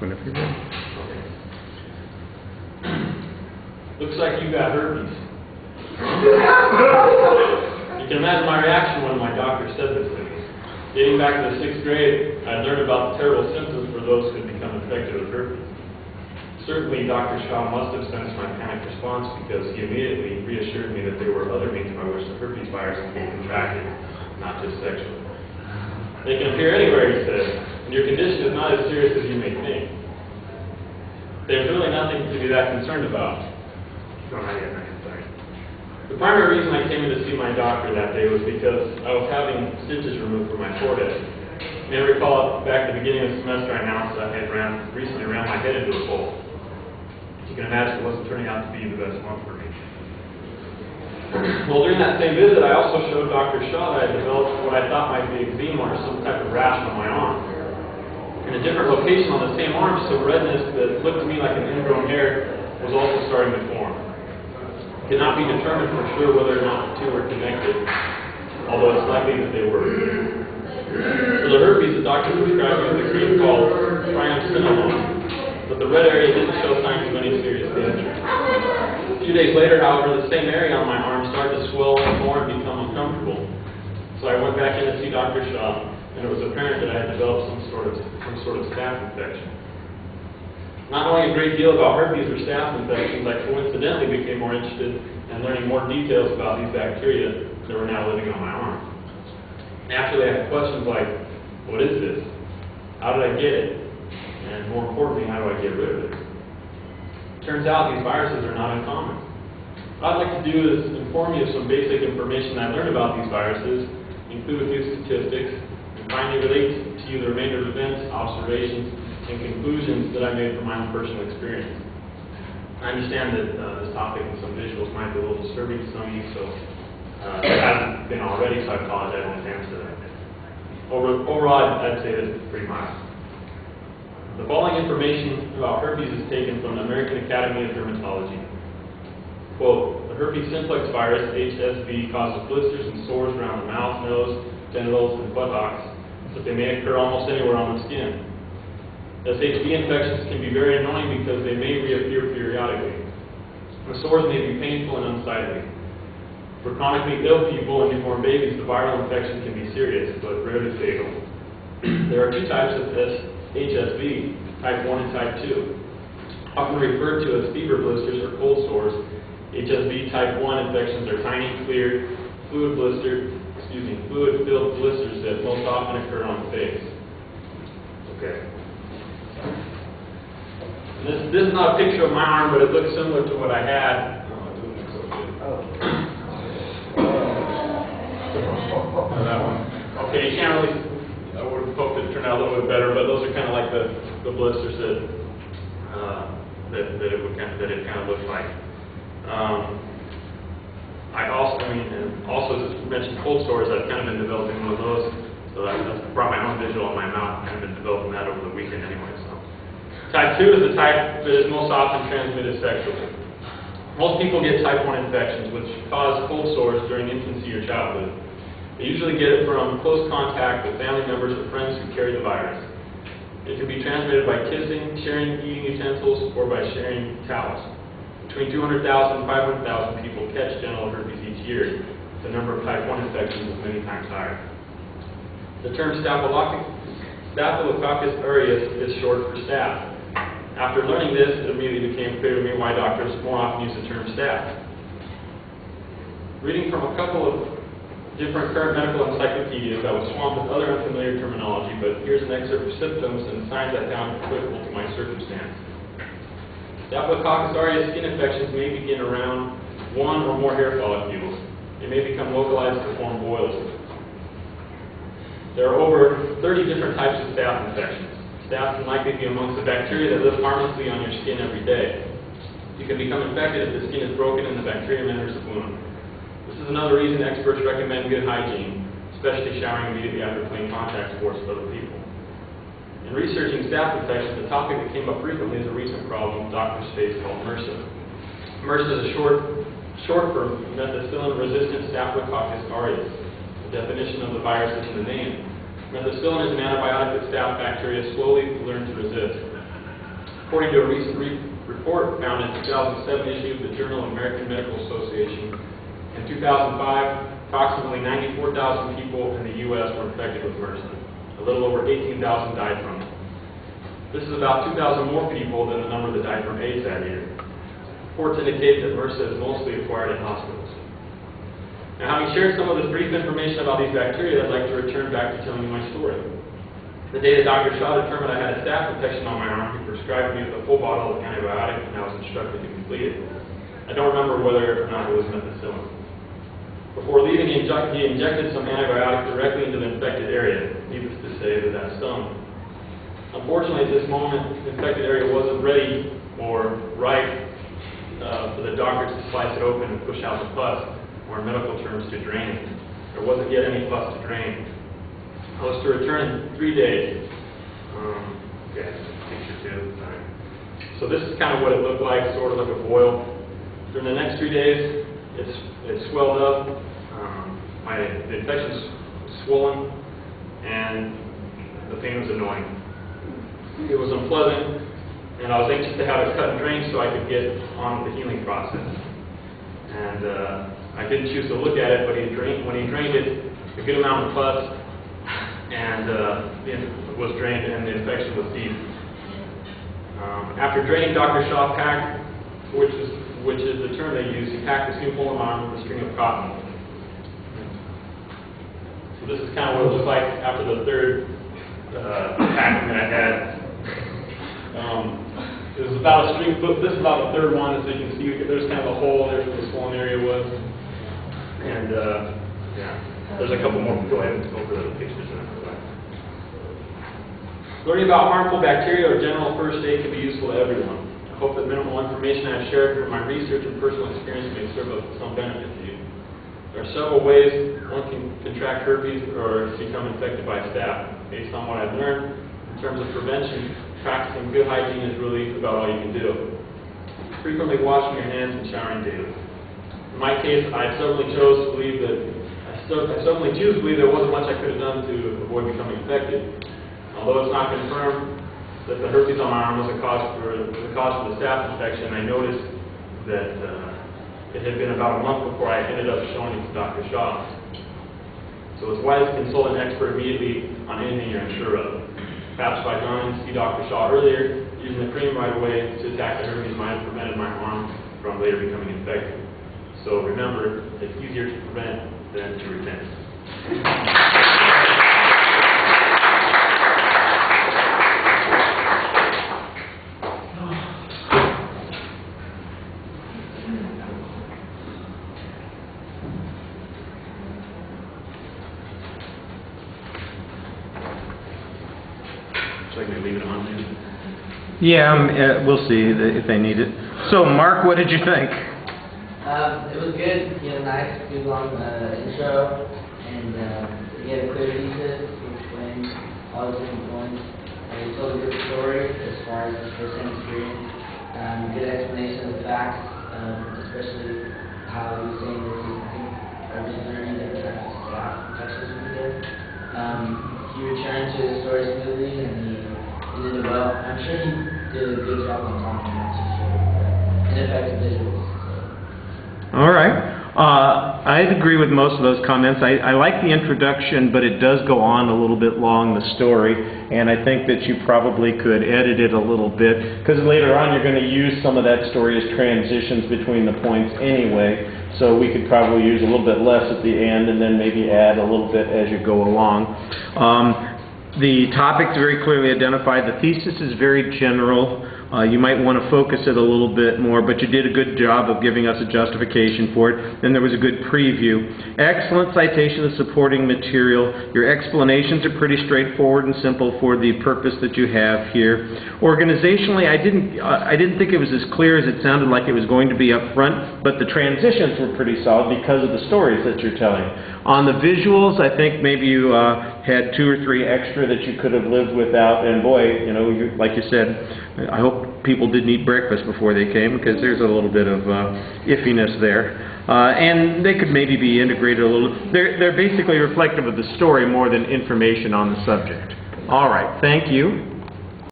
Whenever you're ready. Okay. Looks like you got herpes. You can imagine my reaction when my doctor said this to me. Dating back to the 6th grade, I learned about the terrible symptoms for those who had become infected with herpes. Certainly, Dr. Shaw must have sensed my panic response because he immediately reassured me that there were other means by which the herpes virus can be contracted, not just sexually. They can appear anywhere, he said, and your condition is not as serious as you may think. There's really nothing to be that concerned about. The primary reason I came in to see my doctor that day was because I was having stitches removed from my forehead. You may recall back at the beginning of the semester I announced that I had recently ran my head into a pole. You can imagine it wasn't turning out to be the best month for me. Well, during that same visit, I also showed Dr. Shaw that I developed what I thought might be eczema or some type of rash on my arm. In a different location on the same arm, some redness that looked to me like an ingrown hair was also starting to form. It could not be determined for sure whether or not the two were connected, although it's likely that they were. For the herpes, the doctor prescribed me with a cream called triamcinolone, but the red area didn't show signs of any serious danger. A few days later, however, the same area on my arm started to swell more and become uncomfortable. So I went back in to see Dr. Shaw, and it was apparent that I had developed some sort of staph infection. Not knowing a great deal about herpes or staph infections, I coincidentally became more interested in learning more details about these bacteria that were now living on my arm. Naturally, I had questions like, what is this? How did I get it? And more importantly, how do I get rid of it? Turns out these viruses are not uncommon. What I'd like to do is inform you of some basic information I learned about these viruses, include a few statistics, and finally relate to you the remainder of events, observations, and conclusions that I made from my own personal experience. I understand that this topic and some visuals might be a little disturbing to some of you, so it hasn't been already, so I apologize in advance for that. Overall, I'd say this is pretty mild. The following information about herpes is taken from the American Academy of Dermatology. Quote, the herpes simplex virus, HSV, causes blisters and sores around the mouth, nose, genitals, and buttocks, but they may occur almost anywhere on the skin. SHV infections can be very annoying because they may reappear periodically. The sores may be painful and unsightly. For chronically ill people and newborn babies, the viral infection can be serious, but rarely fatal. There are two types of HSV, type 1 and type 2. Often referred to as fever blisters or cold sores, HSV type 1 infections are tiny, clear, fluid-filled blisters that most often occur on the face. Okay. This is not a picture of my arm, but it looks similar to what I had. That one. Okay, you can't really. I would have hoped it turned out a little bit better, but those are kind of like the blisters that it kind of looks like. Also as mentioned, cold sores. I've kind of been developing one of those, so I brought my own visual on my mouth. Kind of been developing that over the weekend anyway. So. Type 2 is the type that is most often transmitted sexually. Most people get type 1 infections, which cause cold sores during infancy or childhood. They usually get it from close contact with family members or friends who carry the virus. It can be transmitted by kissing, sharing eating utensils, or by sharing towels. Between 200,000 and 500,000 people catch genital herpes each year. The number of type 1 infections is many times higher. The term Staphylococcus aureus is short for staph. After learning this, it immediately became clear to me why doctors more often use the term staph. Reading from a couple of different current medical encyclopedias, I was swamped with other unfamiliar terminology, but here's an excerpt of symptoms and signs I found applicable to my circumstance. Staphylococcus aureus skin infections may begin around one or more hair follicles. They may become localized to form boils. There are over 30 different types of staph infections. Staph can likely be amongst the bacteria that live harmlessly on your skin every day. You can become infected if the skin is broken and the bacterium enters the wound. This is another reason experts recommend good hygiene, especially showering immediately after playing contact sports with other people. In researching staph infections, a topic that came up frequently is a recent problem doctors face called MRSA. MRSA is a short for methicillin-resistant Staphylococcus aureus. The definition of the virus is in the name. Methicillin is an antibiotic that staph bacteria slowly learn to resist. According to a recent report found in 2007 issue of the Journal of American Medical Association, in 2005, approximately 94,000 people in the U.S. were infected with MRSA. A little over 18,000 died from it. This is about 2,000 more people than the number that died from AIDS that year. Reports indicate that MRSA is mostly acquired in hospitals. Now, having shared some of this brief information about these bacteria, I'd like to return back to telling you my story. The day that Dr. Shaw determined I had a staph infection on my arm, he prescribed me with a full bottle of antibiotics, and I was instructed to complete it. I don't remember whether or not it was methicillin. Before leaving, he injected some antibiotic directly into the infected area. Needless to say that stung. Unfortunately, at this moment, the infected area wasn't ready or ripe for the doctor to slice it open and push out the pus, or in medical terms, to drain it. There wasn't yet any pus to drain. I was to return in 3 days. Okay, picture 2. Sorry. So this is kind of what it looked like, sort of like a boil. During the next 3 days, it swelled up. The infection was swollen, and the pain was annoying. It was unpleasant, and I was anxious to have it cut and drained so I could get on with the healing process. And I didn't choose to look at it, but when he drained it, a good amount of pus and it was drained, and the infection was deep. After draining, Dr. Shaw packed, which is the term they use, he packed the skin-full arm with a string of cotton. So this is kind of what it looked like after the third packing that I had. It was about a string foot. This is about the third one, as you can see. There's kind of a hole there where the swollen area was, and yeah, there's a couple more. Go ahead and go over the pictures. Learning about harmful bacteria or general first aid can be useful to everyone. I hope that minimal information I have shared from my research and personal experience may serve of some benefit to you. There are several ways one can contract herpes or become infected by staph. Based on what I've learned, in terms of prevention, practicing good hygiene is really about all you can do. Frequently washing your hands and showering daily. In my case, I certainly choose to believe there wasn't much I could have done to avoid becoming infected. Although it's not confirmed that the herpes on my arm was the cause for the staph infection, I noticed that it had been about a month before I ended up showing it to Dr. Shaw. So it's wise to consult an expert immediately on anything you're unsure of. Perhaps by going to see Dr. Shaw earlier, using the cream right away to attack the herpes might have prevented my arm from later becoming infected. So remember, it's easier to prevent than to prevent. So I can leave it on there? Yeah, we'll see if they need it. So, Mark, what did you think? It was good. You had a nice, good long intro, and you had a clear thesis. You explained all the different points. You told a good story as far as the first-hand experience. Good explanation of the facts, especially how you were saying that I was learning different types of staph infections would be there. He returned to his story smoothly, and he did it well. I'm sure he did a good job on talking about and effective visuals. So. All right. I'd agree with most of those comments. I like the introduction, but it does go on a little bit long, the story, and I think that you probably could edit it a little bit, because later on you're going to use some of that story as transitions between the points anyway, so we could probably use a little bit less at the end and then maybe add a little bit as you go along. The topic's very clearly identified. The thesis is very general. You might want to focus it a little bit more, but you did a good job of giving us a justification for it. Then there was a good preview. Excellent citation of supporting material. Your explanations are pretty straightforward and simple for the purpose that you have here. Organizationally, I didn't think it was as clear as it sounded like it was going to be up front, but the transitions were pretty solid because of the stories that you're telling. On the visuals, I think maybe you had 2 or 3 extra that you could have lived without, and boy, you know, like you said, I hope people didn't eat breakfast before they came, because there's a little bit of iffiness there. And they could maybe be integrated a little. They're basically reflective of the story more than information on the subject. All right, thank you.